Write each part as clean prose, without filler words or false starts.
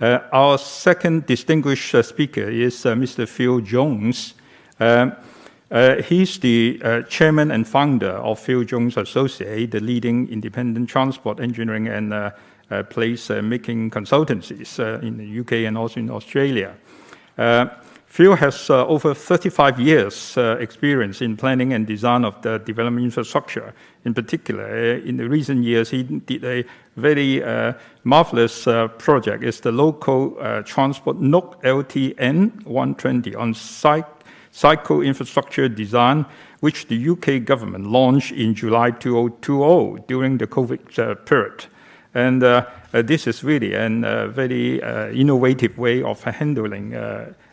Our second distinguished speaker is Mr. Phil Jones. He's the chairman and founder of Phil Jones Associates, the leading independent transport engineering and place-making consultancies in the UK and also in Australia. Phil has over 35 years experience in planning and design of the development infrastructure. In particular, in the recent years, he did a very marvelous project. It's the local transport NOC LTN 120 on cycle infrastructure design, which the UK government launched in July 2020 during the COVID period. And this is really a very innovative way of handling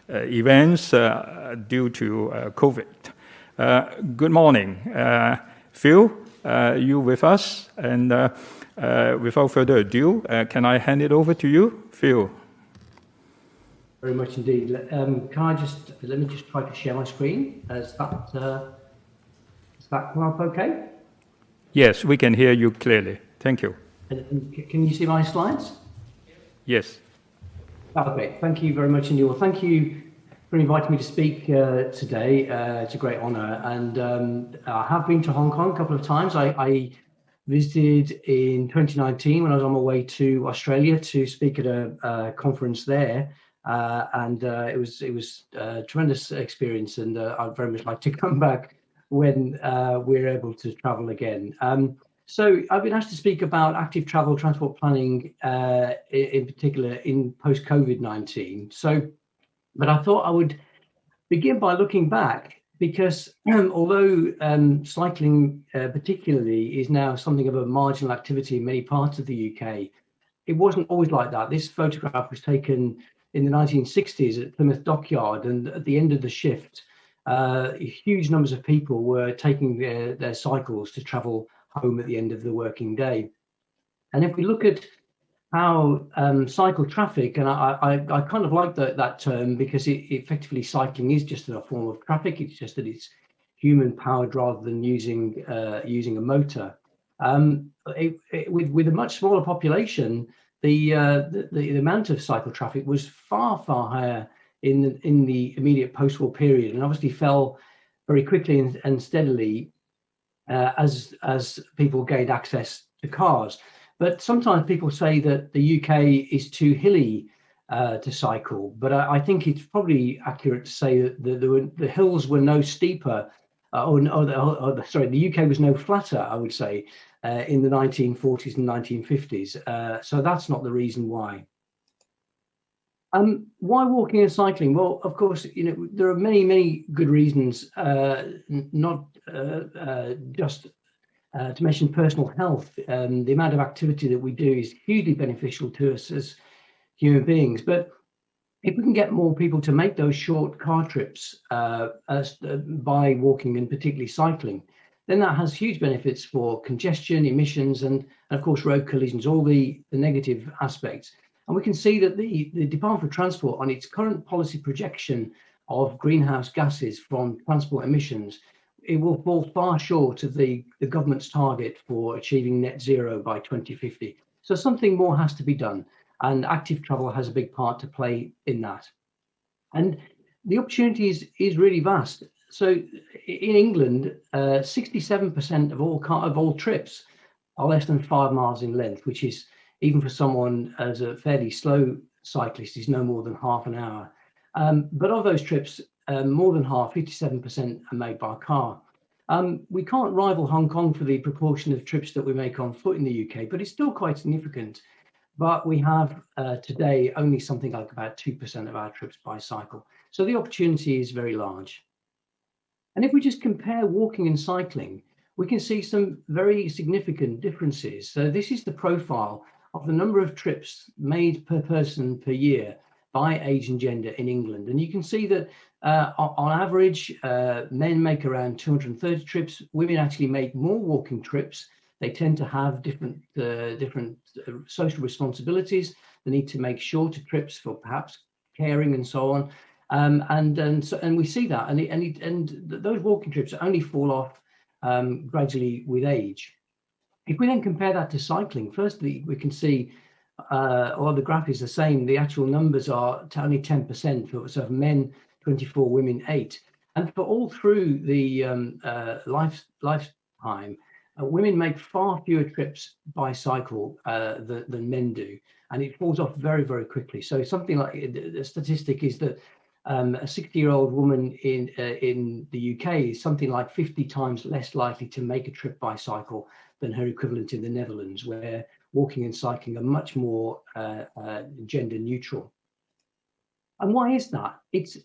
events due to COVID. Good morning, Phil. You with us? And without further ado, can I hand it over to you, Phil? Very much indeed. Let me just try to share my screen. Is that come up okay? Yes, we can hear you clearly. Thank you. Can you see my slides? Yes. Okay, thank you very much indeed. Well, thank you for inviting me to speak today. It's a great honor. And I have been to Hong Kong a couple of times. I visited in 2019 when I was on my way to Australia to speak at a conference there. It was a tremendous experience, and I'd very much like to come back when we're able to travel again. So I've been asked to speak about active travel transport planning, in particular in post-COVID-19. But I thought I would begin by looking back, because although cycling particularly is now something of a marginal activity in many parts of the UK, it wasn't always like that. This photograph was taken in the 1960s at Plymouth Dockyard, and at the end of the shift, huge numbers of people were taking their cycles to travel home at the end of the working day. And if we look at how cycle traffic, and I kind of like that term, because effectively cycling is just a form of traffic. It's just that it's human powered rather than using a motor. With a much smaller population, the amount of cycle traffic was far higher in the immediate post-war period, and obviously fell very quickly and steadily as people gained access to cars. But sometimes people say that the UK is too hilly to cycle, but I think it's probably accurate to say that the hills were no steeper, the UK was no flatter, I would say, in the 1940s and 1950s. So that's not the reason why. Why walking and cycling? Well, of course, there are many good reasons, not just to mention personal health. The amount of activity that we do is hugely beneficial to us as human beings. But if we can get more people to make those short car trips by walking and particularly cycling, then that has huge benefits for congestion, emissions, and of course road collisions, all the negative aspects. And we can see that the Department for Transport, on its current policy projection of greenhouse gases from transport emissions, it will fall far short of the government's target for achieving net zero by 2050. So something more has to be done, and active travel has a big part to play in that. And the opportunity is really vast. So in England, 67% of all trips are less than 5 miles in length, which is, even for someone as a fairly slow cyclist, is no more than half an hour. But of those trips, more than half, 57%, are made by car. We can't rival Hong Kong for the proportion of trips that we make on foot in the UK, but it's still quite significant. But we have today only something like about 2% of our trips by cycle. So the opportunity is very large. And if we just compare walking and cycling, we can see some very significant differences. So this is the profile of the number of trips made per person per year by age and gender in England. And you can see that on average, men make around 230 trips. Women actually make more walking trips. They tend to have different social responsibilities. They need to make shorter trips for perhaps caring and so on. And we see that, and those walking trips only fall off gradually with age. If we then compare that to cycling, firstly, we can see or the graph is the same, the actual numbers are only 10% for so men 24, women 8. And for all through the lifetime, women make far fewer trips by cycle than men do, and it falls off very, very quickly. So something like the statistic is that a 60-year-old woman in the UK is something like 50 times less likely to make a trip by cycle than her equivalent in the Netherlands, where walking and cycling are much more gender neutral. And why is that? It's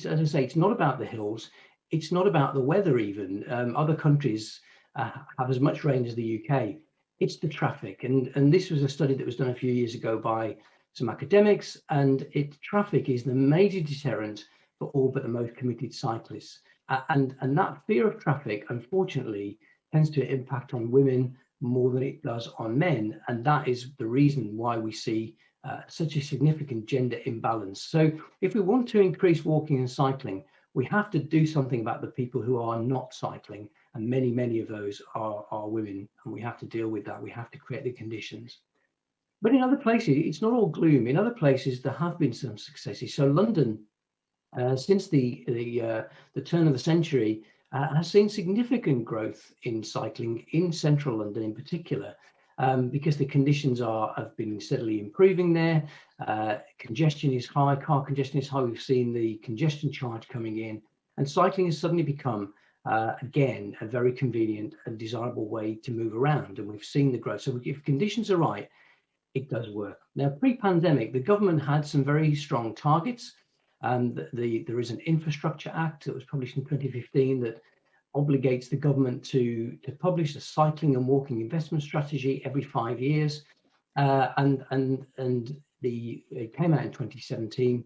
as I say, it's not about the hills. It's not about the weather even. Other countries have as much rain as the UK. It's the traffic. And this was a study that was done a few years ago by some academics, and traffic is the major deterrent for all but the most committed cyclists. And that fear of traffic, unfortunately, tends to impact on women more than it does on men. And that is the reason why we see such a significant gender imbalance. So if we want to increase walking and cycling, we have to do something about the people who are not cycling. And many of those are women. And we have to deal with that. We have to create the conditions. But in other places, it's not all gloom. In other places, there have been some successes. So London, since the turn of the century, has seen significant growth in cycling in central London in particular, because the conditions have been steadily improving there. Congestion is high, car congestion is high. We've seen the congestion charge coming in, and cycling has suddenly become, again, a very convenient and desirable way to move around. And we've seen the growth. So if conditions are right, it does work. Now, pre-pandemic, the government had some very strong targets. There is an Infrastructure Act that was published in 2015 that obligates the government to publish a cycling and walking investment strategy every 5 years, and it came out in 2017,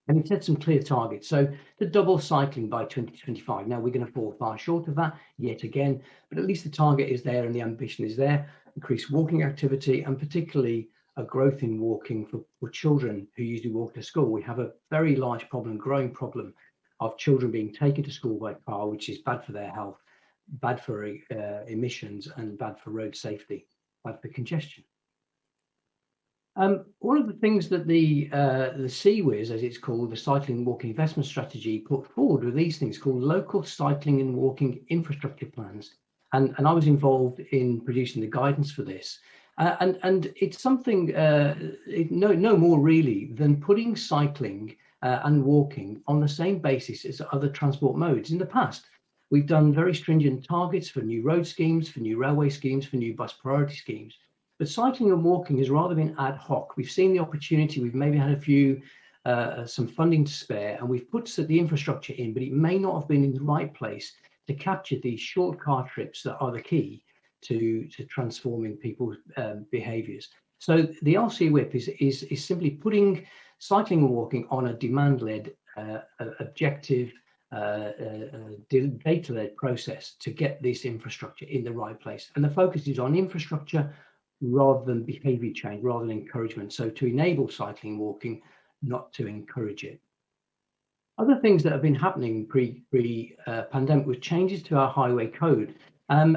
and it set some clear targets. So to double cycling by 2025. Now we're going to fall far short of that yet again, but at least the target is there and the ambition is there. Increase walking activity, and particularly a growth in walking for children who usually walk to school. We have a very large problem, growing problem, of children being taken to school by car, which is bad for their health, bad for emissions, and bad for road safety, bad for congestion. One of the things that the CWIS, as it's called, the Cycling and Walking Investment Strategy, put forward were these things called local cycling and walking infrastructure plans. And I was involved in producing the guidance for this. And it's something, no more really than putting cycling and walking on the same basis as other transport modes. In the past, we've done very stringent targets for new road schemes, for new railway schemes, for new bus priority schemes. But cycling and walking has rather been ad hoc. We've seen the opportunity, we've maybe had some funding to spare, and we've put the infrastructure in, but it may not have been in the right place to capture these short car trips that are the key to transforming people's behaviours. So the LC whip is simply putting cycling and walking on a demand-led, objective, data-led process to get this infrastructure in the right place. And the focus is on infrastructure rather than behaviour change, rather than encouragement. So to enable cycling and walking, not to encourage it. Other things that have been happening pre-pandemic was changes to our highway code. And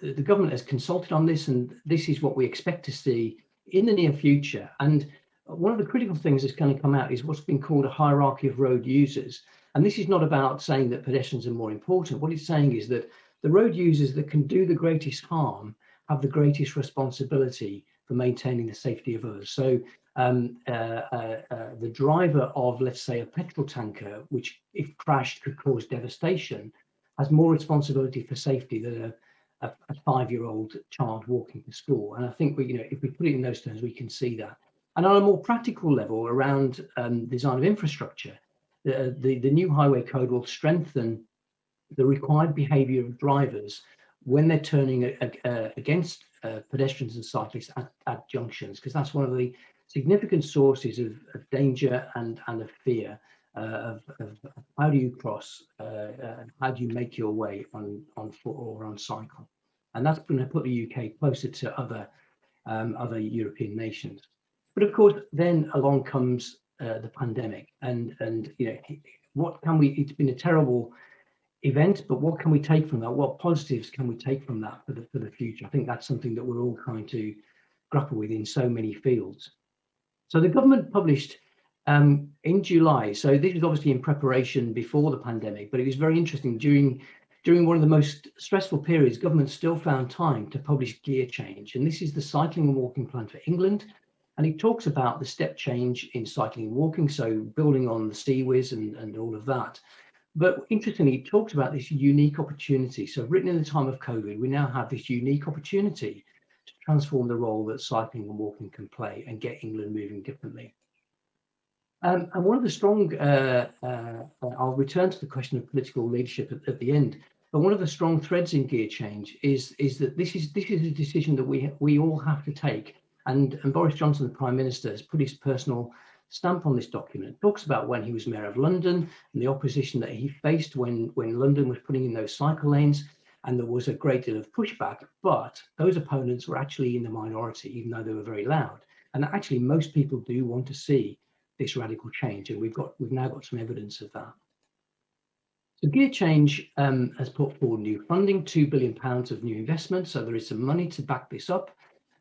the government has consulted on this, and this is what we expect to see in the near future. And one of the critical things that's going to come out is what's been called a hierarchy of road users. And this is not about saying that pedestrians are more important. What it's saying is that the road users that can do the greatest harm have the greatest responsibility for maintaining the safety of others. So the driver of, let's say, a petrol tanker, which if crashed could cause devastation, has more responsibility for safety than a 5-year-old child walking to school. And I think if we put it in those terms, we can see that. And on a more practical level, around design of infrastructure, the new highway code will strengthen the required behaviour of drivers when they're turning against pedestrians and cyclists at junctions, because that's one of the significant sources of danger and of fear, of how do you cross, and how do you make your way on foot or on cycle. And that's going to put the UK closer to other European nations. But of course, then along comes the pandemic, and what can we? It's been a terrible event, but what can we take from that? What positives can we take from that for the future? I think that's something that we're all trying to grapple with in so many fields. So the government published in July, so this was obviously in preparation before the pandemic, but it was very interesting. During one of the most stressful periods, government still found time to publish Gear Change, and this is the cycling and walking plan for England. And it talks about the step change in cycling and walking, so building on the CWIS and all of that. But interestingly, it talks about this unique opportunity. So written in the time of COVID, we now have this unique opportunity to transform the role that cycling and walking can play and get England moving differently. And one of the strong, I'll return to the question of political leadership at the end, but one of the strong threads in Gear Change is that this is a decision that we all have to take. And Boris Johnson, the Prime Minister, has put his personal stamp on this document. It talks about when he was Mayor of London and the opposition that he faced when London was putting in those cycle lanes, and there was a great deal of pushback, but those opponents were actually in the minority, even though they were very loud. And actually, most people do want to see this radical change, and we've now got some evidence of that. So Gear Change has put forward new funding, £2 billion of new investment, so there is some money to back this up.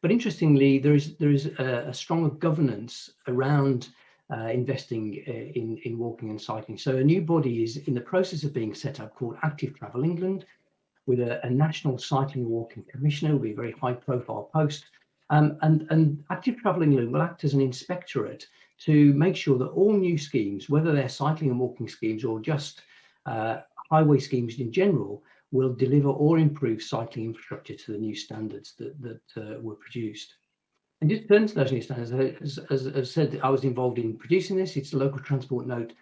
But interestingly, there is a stronger governance around investing in walking and cycling. So a new body is in the process of being set up called Active Travel England, with a national cycling and walking commissioner. Will be a very high-profile post, and Active Travel England will act as an inspectorate to make sure that all new schemes, whether they're cycling and walking schemes or just highway schemes in general, will deliver or improve cycling infrastructure to the new standards that were produced. And just turn to those new standards, as I said, I was involved in producing this. It's Local Transport Note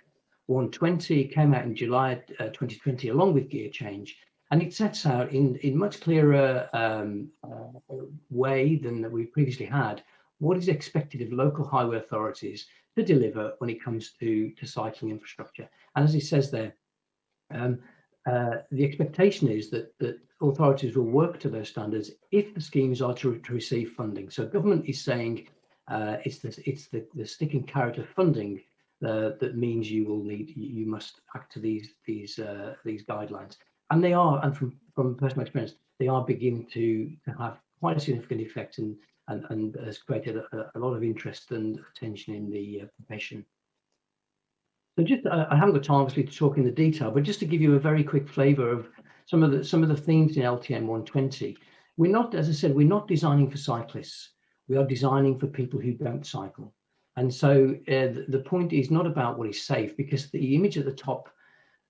120. It came out in July 2020 along with Gear Change. And it sets out in much clearer way than we previously had what is expected of local highway authorities to deliver when it comes to cycling infrastructure. And as it says there, the expectation is that authorities will work to those standards if the schemes are to receive funding. So government is saying it's the stick and carrot of funding that means you must act to these guidelines. And they are, and from personal experience, they are beginning to have quite a significant effect and has created a lot of interest and attention in the profession. So just, I haven't got time obviously to talk in the detail, but just to give you a very quick flavour of some of the themes in LTN 120. We're not, as I said, we're not designing for cyclists. We are designing for people who don't cycle. And so the point is not about what is safe, because the image at the top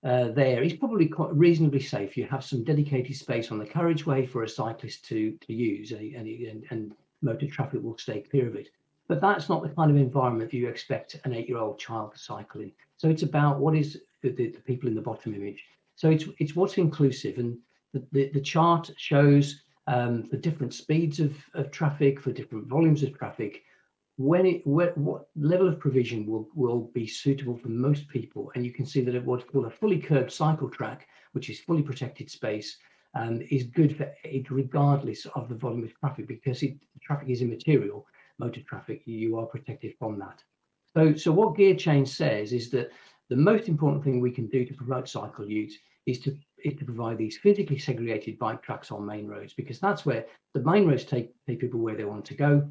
there is probably quite reasonably safe. You have some dedicated space on the carriageway for a cyclist to use, and motor traffic will stay clear of it. But that's not the kind of environment that you expect an 8-year-old child to cycle in. So it's about what is the people in the bottom image. So it's what's inclusive, and the chart shows the different speeds of traffic for different volumes of traffic. What level of provision will be suitable for most people, and you can see that what's called a fully curbed cycle track, which is fully protected space, is good for it regardless of the volume of traffic, because traffic is immaterial. Motor traffic, you are protected from that. So what Gear Change says is that the most important thing we can do to promote cycle use is to provide these physically segregated bike tracks on main roads, because that's where the main roads take people where they want to go.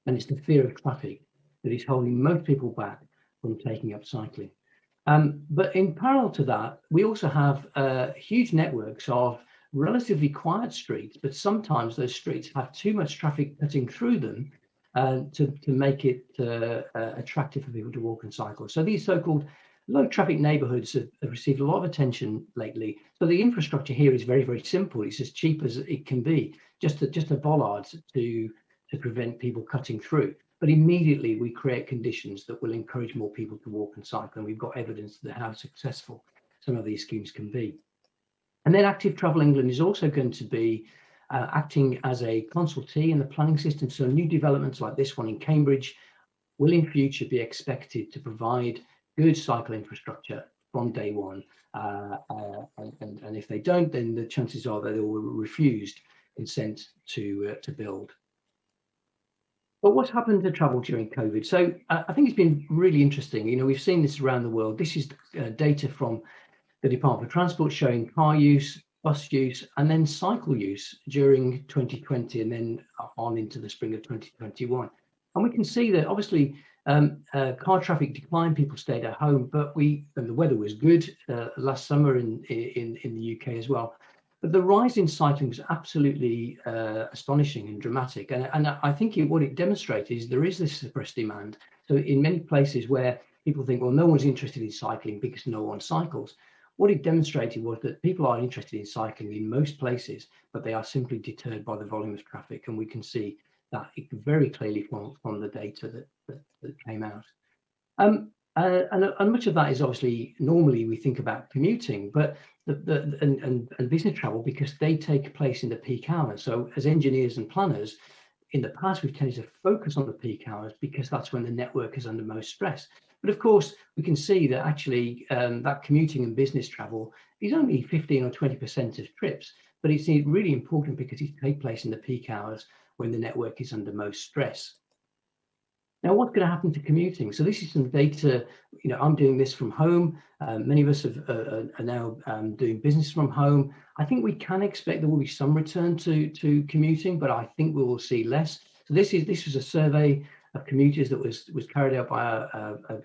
And it's the fear of traffic that is holding most people back from taking up cycling. But in parallel to that, we also have huge networks of relatively quiet streets, but sometimes those streets have too much traffic cutting through them to make it attractive for people to walk and cycle. So these so-called low traffic neighborhoods have received a lot of attention lately. So the infrastructure here is very, very simple. It's as cheap as it can be, just a bollards to prevent people cutting through. But immediately we create conditions that will encourage more people to walk and cycle, and we've got evidence that how successful some of these schemes can be. And then Active Travel England is also going to be acting as a consultee in the planning system. So new developments like this one in Cambridge will in future be expected to provide good cycle infrastructure from day one. And if they don't, then the chances are that they will refuse consent to build. But what's happened to travel during COVID? So I think it's been really interesting. You know, we've seen this around the world. This is data from the Department for Transport showing car use bus use, and then cycle use during 2020 and then on into the spring of 2021. And we can see that obviously car traffic declined, people stayed at home, but and the weather was good last summer in the UK as well. But the rise in cycling was absolutely astonishing and dramatic. And I think what it demonstrates is there is this suppressed demand. So in many places where people think, well, no one's interested in cycling because no one cycles, what it demonstrated was that people are interested in cycling in most places, but they are simply deterred by the volume of traffic. And we can see that very clearly from the data that came out. And much of that is obviously, normally we think about commuting, but and business travel, because they take place in the peak hours. So as engineers and planners, in the past, we've tended to focus on the peak hours because that's when the network is under most stress. But of course, we can see that actually that commuting and business travel is only 15 or 20% of trips, but it's really important because it takes place in the peak hours when the network is under most stress. Now, what's going to happen to commuting? So this is some data. I'm doing this from home. Many of us are now doing business from home. I think we can expect there will be some return to commuting, but I think we will see less. So this was a survey of commuters that was carried out by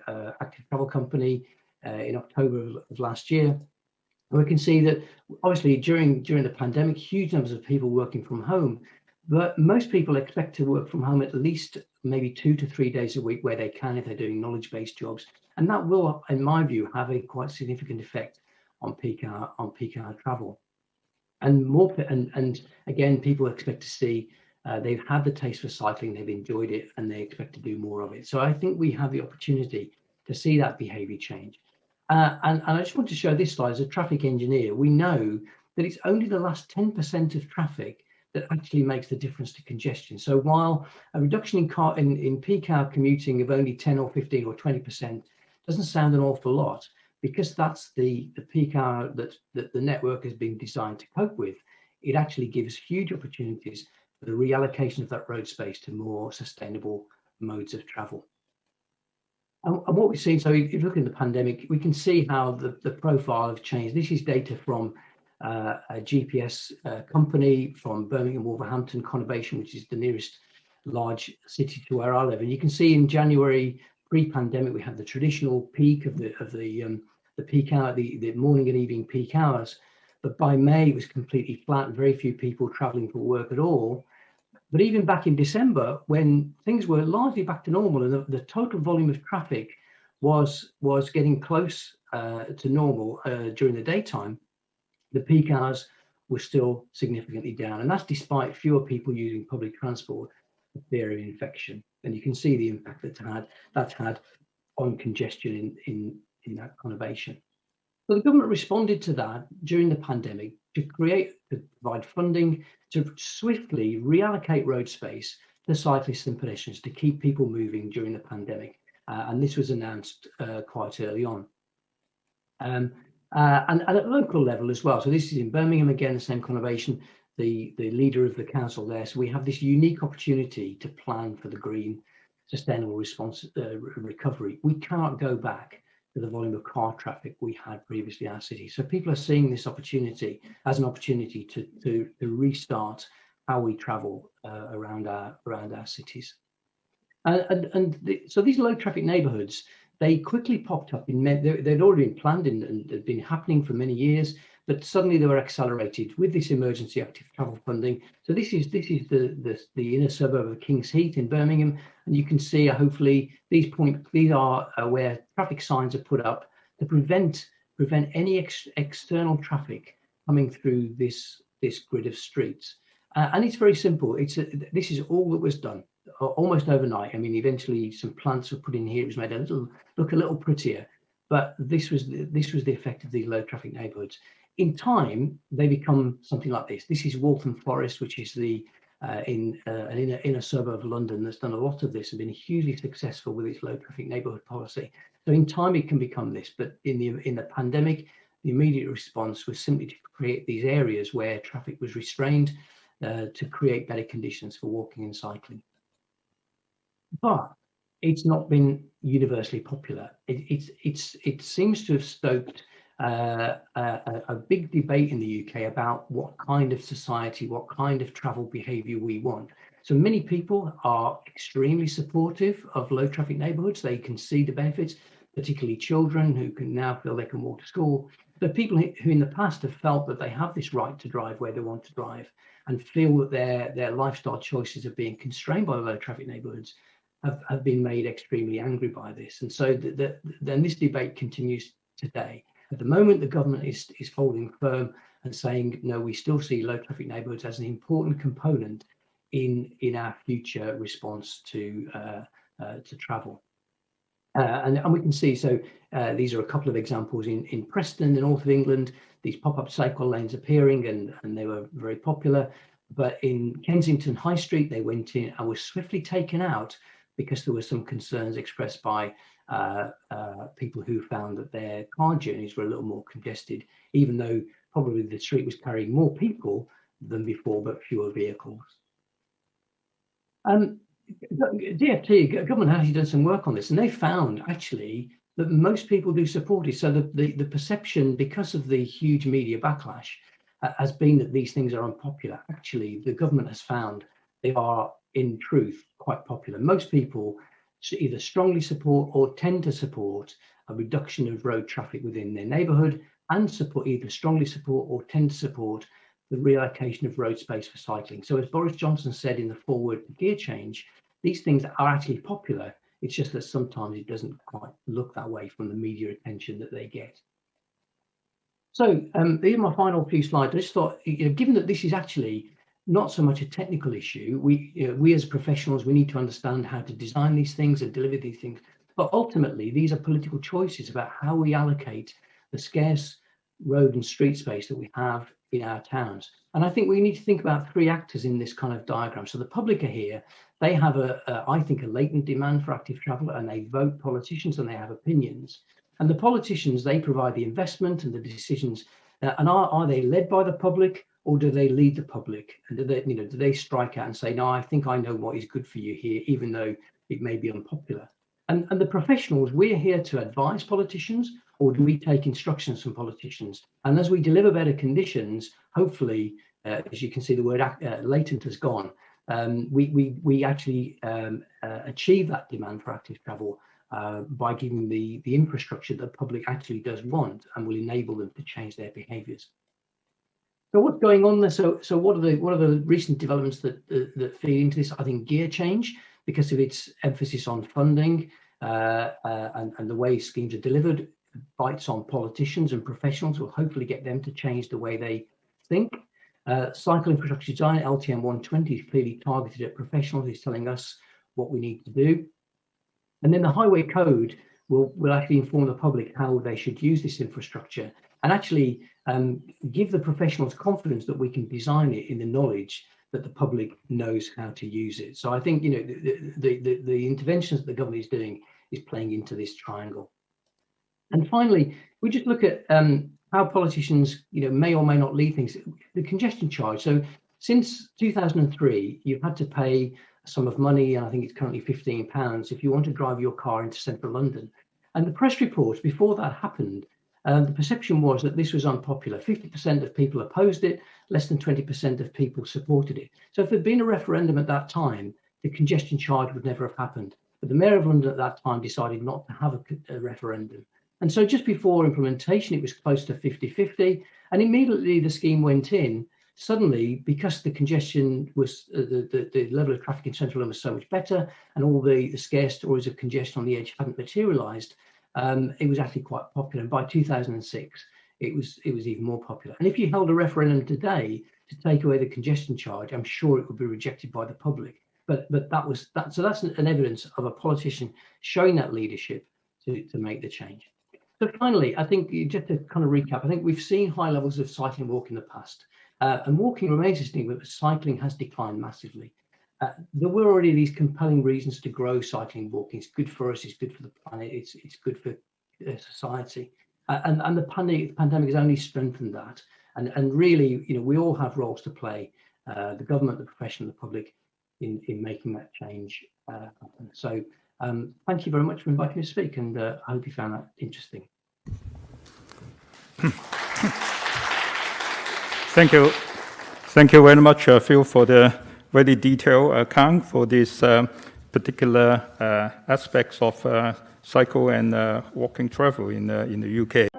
a active travel company in October of last year. And we can see that obviously during the pandemic, huge numbers of people working from home, but most people expect to work from home at least maybe 2 to 3 days a week where they can, if they're doing knowledge-based jobs. And that will, in my view, have a quite significant effect on peak hour travel. And again, people expect to see they've had the taste for cycling, they've enjoyed it, and they expect to do more of it. So I think we have the opportunity to see that behavior change. And I just want to show this slide. As a traffic engineer, we know that it's only the last 10% of traffic that actually makes the difference to congestion. So while a reduction in peak hour commuting of only 10 or 15 or 20% doesn't sound an awful lot, because that's the peak hour that the network has been designed to cope with, it actually gives huge opportunities for the reallocation of that road space to more sustainable modes of travel. And what we've seen, so if you look in the pandemic, we can see how the profile have changed. This is data from a GPS company from Birmingham, Wolverhampton conurbation, which is the nearest large city to where I live. And you can see in January, pre-pandemic, we had the traditional peak of the peak hour, the morning and evening peak hours. But by May, it was completely flat, very few people traveling for work at all. But even back in December, when things were largely back to normal and the total volume of traffic was getting close to normal during the daytime, the peak hours were still significantly down. And that's despite fewer people using public transport for fear of infection. And you can see the impact that's had on congestion in that conurbation. So the government responded to that during the pandemic to provide funding to swiftly reallocate road space to cyclists and pedestrians to keep people moving during the pandemic. And this was announced quite early on. And at local level as well. So this is in Birmingham, again, the same conurbation, the leader of the council there. So we have this unique opportunity to plan for the green, sustainable response recovery. We cannot go back to the volume of car traffic we had previously in our city. So people are seeing this opportunity as an opportunity to restart how we travel around our cities. So these low traffic neighborhoods, they quickly popped up they'd already been planned and had been happening for many years, but suddenly they were accelerated with this emergency active travel funding. So this is the inner suburb of King's Heath in Birmingham, and you can see hopefully these are where traffic signs are put up to prevent any external traffic coming through this grid of streets. And it's very simple. This is all that was done almost overnight. I mean, eventually some plants were put in here. It was made look a little prettier, but this was the effect of these low traffic neighborhoods. In time, they become something like this. This is Waltham Forest, which is an inner suburb of London that's done a lot of this and been hugely successful with its low traffic neighborhood policy. So in time, it can become this. But in the pandemic, the immediate response was simply to create these areas where traffic was restrained to create better conditions for walking and cycling. But it's not been universally popular. It seems to have stoked a big debate in the UK about what kind of society, what kind of travel behaviour we want. So many people are extremely supportive of low traffic neighbourhoods. They can see the benefits, particularly children who can now feel they can walk to school. But people who in the past have felt that they have this right to drive where they want to drive and feel that their lifestyle choices are being constrained by low traffic neighbourhoods have been made extremely angry by this. And so then this debate continues today. At the moment, the government is holding firm and saying, no, we still see low traffic neighbourhoods as an important component in our future response to travel. And we can see, so these are a couple of examples in Preston, the north of England, these pop-up cycle lanes appearing, and they were very popular. But in Kensington High Street, they went in and were swiftly taken out because there were some concerns expressed by people who found that their car journeys were a little more congested, even though probably the street was carrying more people than before, but fewer vehicles. DfT, government has actually done some work on this, and they found actually that most people do support it. So the perception, because of the huge media backlash, has been that these things are unpopular. Actually, the government has found they are, in truth, quite popular. Most people either strongly support or tend to support a reduction of road traffic within their neighbourhood, and either strongly support or tend to support the reallocation of road space for cycling. So as Boris Johnson said in the forward gear change, these things are actually popular. It's just that sometimes it doesn't quite look that way from the media attention that they get. So these are my final few slides. I just thought, given that this is actually not so much a technical issue, we as professionals, we need to understand how to design these things and deliver these things. But ultimately, these are political choices about how we allocate the scarce road and street space that we have in our towns. And I think we need to think about three actors in this kind of diagram. So the public are here. They have I think, a latent demand for active travel, and they vote politicians and they have opinions. And the politicians, they provide the investment and the decisions. And are they led by the public, or do they lead the public? And do they strike out and say, no, I think I know what is good for you here, even though it may be unpopular? And the professionals, we're here to advise politicians, or do we take instructions from politicians? And as we deliver better conditions, hopefully, as you can see, the word latent has gone. We actually achieve that demand for active travel by giving the infrastructure that the public actually does want and will enable them to change their behaviours. So what's going on there? So what are the recent developments that feed into this? I think gear change, because of its emphasis on funding and the way schemes are delivered, bites on politicians and professionals, will hopefully get them to change the way they think. Cycle infrastructure design, LTM 120, is clearly targeted at professionals. It's telling us what we need to do. And then the highway code will actually inform the public how they should use this infrastructure, and actually give the professionals confidence that we can design it in the knowledge that the public knows how to use it. So I think the interventions that the government is doing is playing into this triangle. And finally, we just look at how politicians may or may not lead things. The congestion charge. So since 2003, you've had to pay a sum of money, and I think it's currently £15, if you want to drive your car into central London. And the press reports before that happened, the perception was that this was unpopular. 50% of people opposed it, less than 20% of people supported it. So if there'd been a referendum at that time, the congestion charge would never have happened. But the Mayor of London at that time decided not to have a referendum. And so just before implementation, it was close to 50-50. And immediately the scheme went in. Suddenly, because the congestion was, the level of traffic in central London was so much better, and all the scare stories of congestion on the edge hadn't materialised, it was actually quite popular. And by 2006, it was even more popular. And if you held a referendum today to take away the congestion charge, I'm sure it would be rejected by the public. But that was that. So that's an evidence of a politician showing that leadership to make the change. So finally, I think, just to kind of recap, I think we've seen high levels of cycling walk in the past. And walking remains a thing, but cycling has declined massively. There were already these compelling reasons to grow cycling walking. It's good for us, it's good for the planet, it's good for society. And the pandemic has only strengthened that. And really, we all have roles to play, the government, the profession, the public, in making that change happen. So thank you very much for inviting me to speak, and I hope you found that interesting. Thank you. Thank you very much, Phil, for the very detailed account for these particular aspects of cycle and walking travel in the UK.